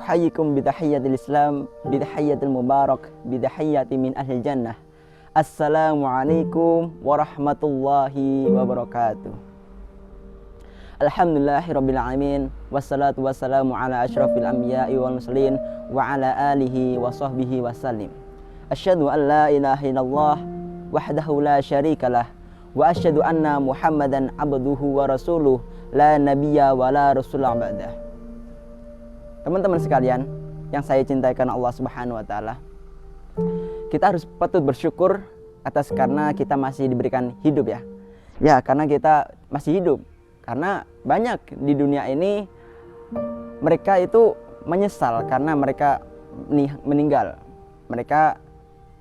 Uhayyikum bidahiyyatil Islam, bidahiyyatil mubarak, bidahiyyati min ahli jannah. Assalamualaikum warahmatullahi wabarakatuh. Alhamdulillahirabbil alamin, wassalatu wassalamu ala asyrafil anbiya'i wal mursalin wa ala alihi wa sahbihi wasallim. Asyhadu an la ilaha illallah wahdahu la syarikalah wa asyhadu anna Muhammadan abduhu wa rasuluh la nabiyya wa la rasulah ba'dah. Teman-teman sekalian yang saya cintai karena Allah Subhanahu wa taala, kita harus patut bersyukur atas karena kita masih diberikan hidup ya. Ya, karena kita masih hidup. Karena banyak di dunia ini mereka itu menyesal karena mereka meninggal. Mereka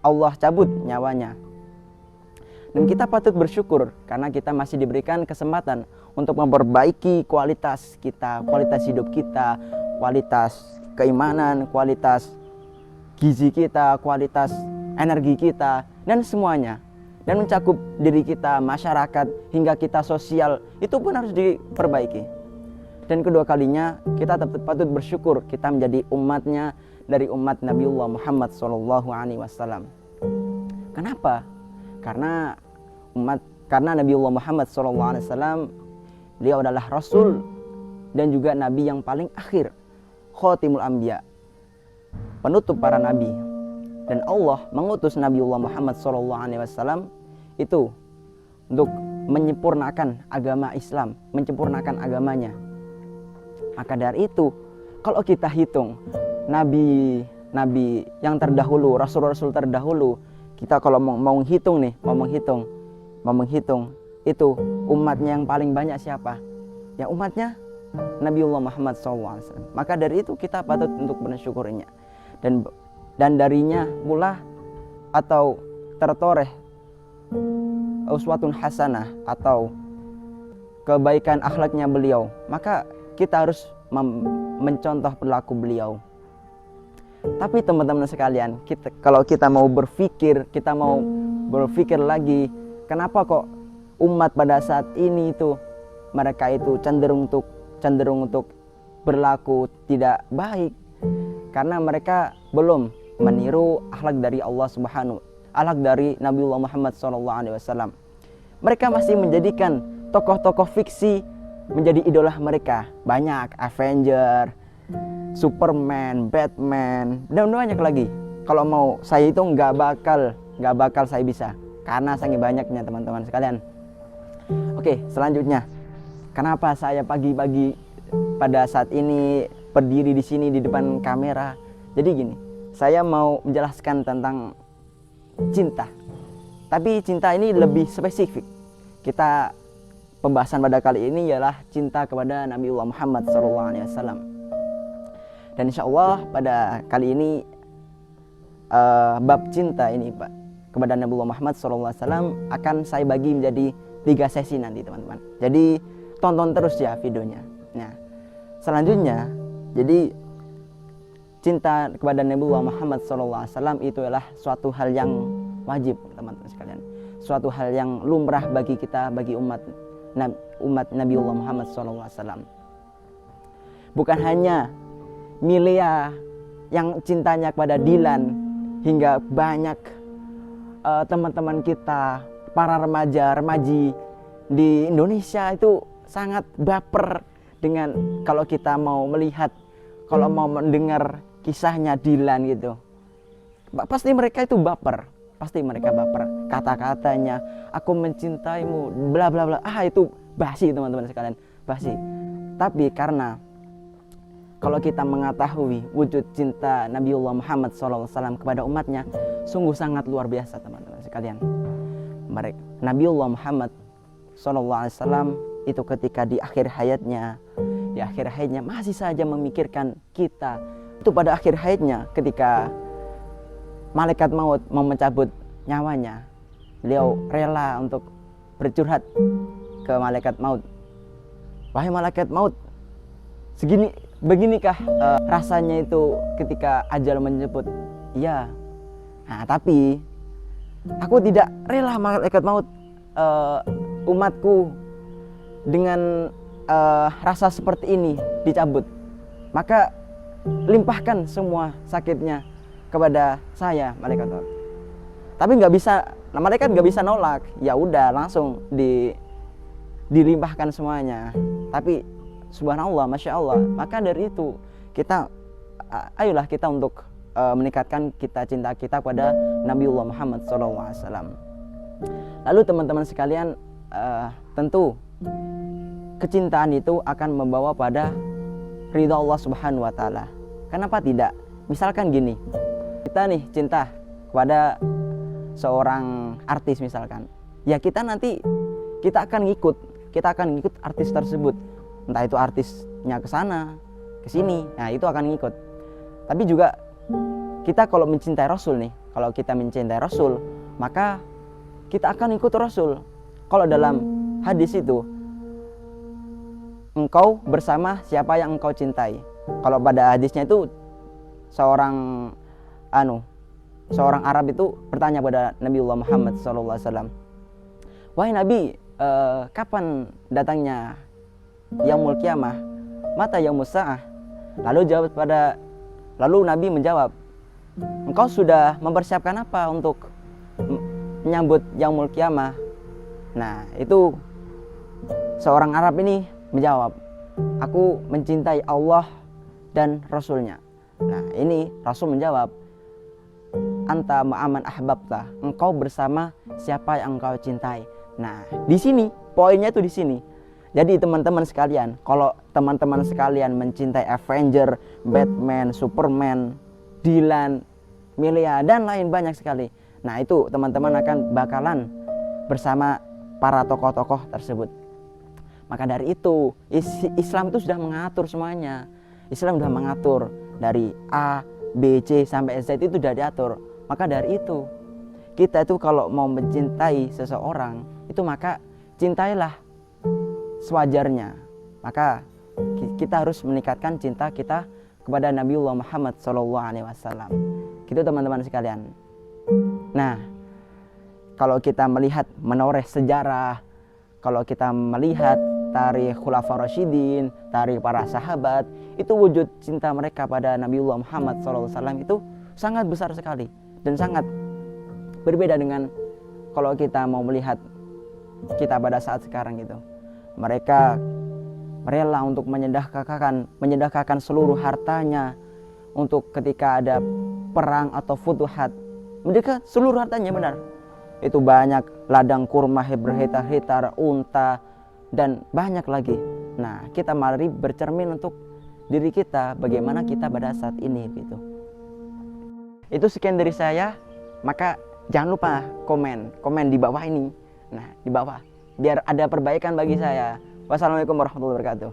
Allah cabut nyawanya. Dan kita patut bersyukur karena kita masih diberikan kesempatan untuk memperbaiki kualitas kita, kualitas hidup kita, kualitas keimanan, kualitas gizi kita, kualitas energi kita, dan semuanya. Dan mencakup diri kita, masyarakat, hingga kita sosial, itu pun harus diperbaiki. Dan kedua kalinya, kita patut bersyukur kita menjadi umatnya dari umat Nabiullah Muhammad SAW. Kenapa? Karena Nabiullah Muhammad SAW, beliau adalah Rasul dan juga Nabi yang paling akhir, Khotimul Anbiya, penutup para Nabi. Dan Allah mengutus Nabiullah Muhammad SAW itu untuk menyempurnakan agama Islam, menyempurnakan agamanya. Maka dari itu, kalau kita hitung Nabi yang terdahulu, Rasul-Rasul terdahulu, kita kalau mau menghitung itu umatnya yang paling banyak siapa? Ya umatnya Nabiullah Muhammad SAW. Maka dari itu kita patut untuk bersyukurnya. Dan darinya pula atau tertoreh uswatun hasanah atau kebaikan akhlaknya beliau. Maka kita harus mencontoh perilaku beliau. Tapi teman-teman sekalian, kalau kita mau berpikir lagi, kenapa kok umat pada saat ini itu mereka itu cenderung untuk berlaku tidak baik? Karena mereka belum meniru akhlak dari Allah Subhanahu, akhlak dari Nabiullah Muhammad SAW. Mereka masih menjadikan tokoh-tokoh fiksi menjadi idola mereka. Banyak Avenger, Superman, Batman, dan banyak lagi. Kalau mau saya itu nggak bakal saya bisa, karena sangat banyaknya teman-teman sekalian. Oke, selanjutnya, kenapa saya pagi-pagi pada saat ini berdiri di sini di depan kamera? Jadi gini, saya mau menjelaskan tentang cinta. Tapi cinta ini lebih spesifik. Pembahasan pada kali ini ialah cinta kepada Nabiullah Muhammad SAW. Dan insya Allah pada kali ini bab cinta ini Pak kepada Nabiullah Muhammad SAW akan saya bagi menjadi 3 sesi nanti teman-teman. Jadi tonton terus ya videonya. Nah, selanjutnya, jadi cinta kepada Nabiullah Muhammad SAW itu adalah suatu hal yang wajib teman-teman sekalian. Suatu hal yang lumrah bagi kita, bagi umat Nabiullah Muhammad SAW. Bukan hanya Milea yang cintanya kepada Dilan, hingga banyak teman-teman kita, para remaji di Indonesia itu sangat baper dengan kalau kita mau melihat, kalau mau mendengar kisahnya Dilan gitu. Pasti mereka itu baper, kata-katanya aku mencintaimu bla bla bla. Itu basi teman-teman sekalian, basi. Tapi karena kalau kita mengetahui wujud cinta Nabiullah Muhammad SAW kepada umatnya, sungguh sangat luar biasa teman-teman sekalian. Nabiullah Muhammad SAW itu ketika di akhir hayatnya masih saja memikirkan kita. Itu pada akhir hayatnya ketika malaikat maut mau mencabut nyawanya, beliau rela untuk bercurhat ke malaikat maut. Wahai malaikat maut, beginikah rasanya itu ketika ajal menjemput? Iya. Nah, tapi aku tidak rela malaikat maut umatku dengan rasa seperti ini dicabut. Maka limpahkan semua sakitnya kepada saya, malaikat maut. Tapi nggak bisa, malaikat nggak bisa nolak. Ya udah, langsung dilimpahkan semuanya. Tapi subhanallah, masya Allah. Maka dari itu kita, ayolah kita untuk meningkatkan cinta kita pada Nabiullah Muhammad SAW. Lalu teman-teman sekalian, tentu kecintaan itu akan membawa pada ridha Allah Subhanahu wa Ta'ala. Kenapa tidak? Misalkan gini, kita nih cinta kepada seorang artis misalkan, ya kita nanti akan ngikut artis tersebut, entah itu artisnya ke sana ke sini, nah itu akan ngikut. Tapi juga kita kalau mencintai Rasul nih, kalau kita mencintai Rasul, maka kita akan ikut Rasul. Kalau dalam hadis itu, engkau bersama siapa yang engkau cintai. Kalau pada hadisnya itu seorang Arab itu bertanya pada Nabiullah Muhammad SAW, wahai Nabi, kapan datangnya yaumul qiyamah? Mata yaumus sa'ah? Lalu Nabi menjawab, engkau sudah mempersiapkan apa untuk menyambut yaumul qiyamah? Nah, itu seorang Arab ini menjawab, aku mencintai Allah dan Rasulnya. Nah, ini Rasul menjawab, anta ma'aman ahbabta, engkau bersama siapa yang engkau cintai. Nah, di sini poinnya itu di sini. Jadi teman-teman sekalian, kalau teman-teman sekalian mencintai Avenger, Batman, Superman, Dylan, Milia dan lain banyak sekali, nah itu teman-teman akan bakalan bersama para tokoh-tokoh tersebut. Maka dari itu Islam itu sudah mengatur semuanya. Islam sudah mengatur dari A, B, C sampai Z, itu sudah diatur. Maka dari itu kita itu kalau mau mencintai seseorang itu, maka cintailah sewajarnya. Maka kita harus meningkatkan cinta kita kepada Nabiullah Muhammad SAW. Gitu teman-teman sekalian. Nah, kalau kita melihat menoreh sejarah, kalau kita melihat tarikh Khulafaur Rasyidin, tarikh para sahabat, itu wujud cinta mereka pada Nabiullah Muhammad SAW itu sangat besar sekali dan sangat berbeda dengan kalau kita mau melihat kita pada saat sekarang gitu. Mereka rela untuk menyedekahkan seluruh hartanya untuk ketika ada perang atau futuhat. Mereka seluruh hartanya, benar. Itu banyak ladang kurma berhektar-hektar, unta dan banyak lagi. Nah, kita mari bercermin untuk diri kita, bagaimana kita pada saat ini gitu. Itu sekian dari saya. Maka jangan lupa komen di bawah ini. Nah, di bawah biar ada perbaikan bagi saya. Wassalamualaikum warahmatullahi wabarakatuh.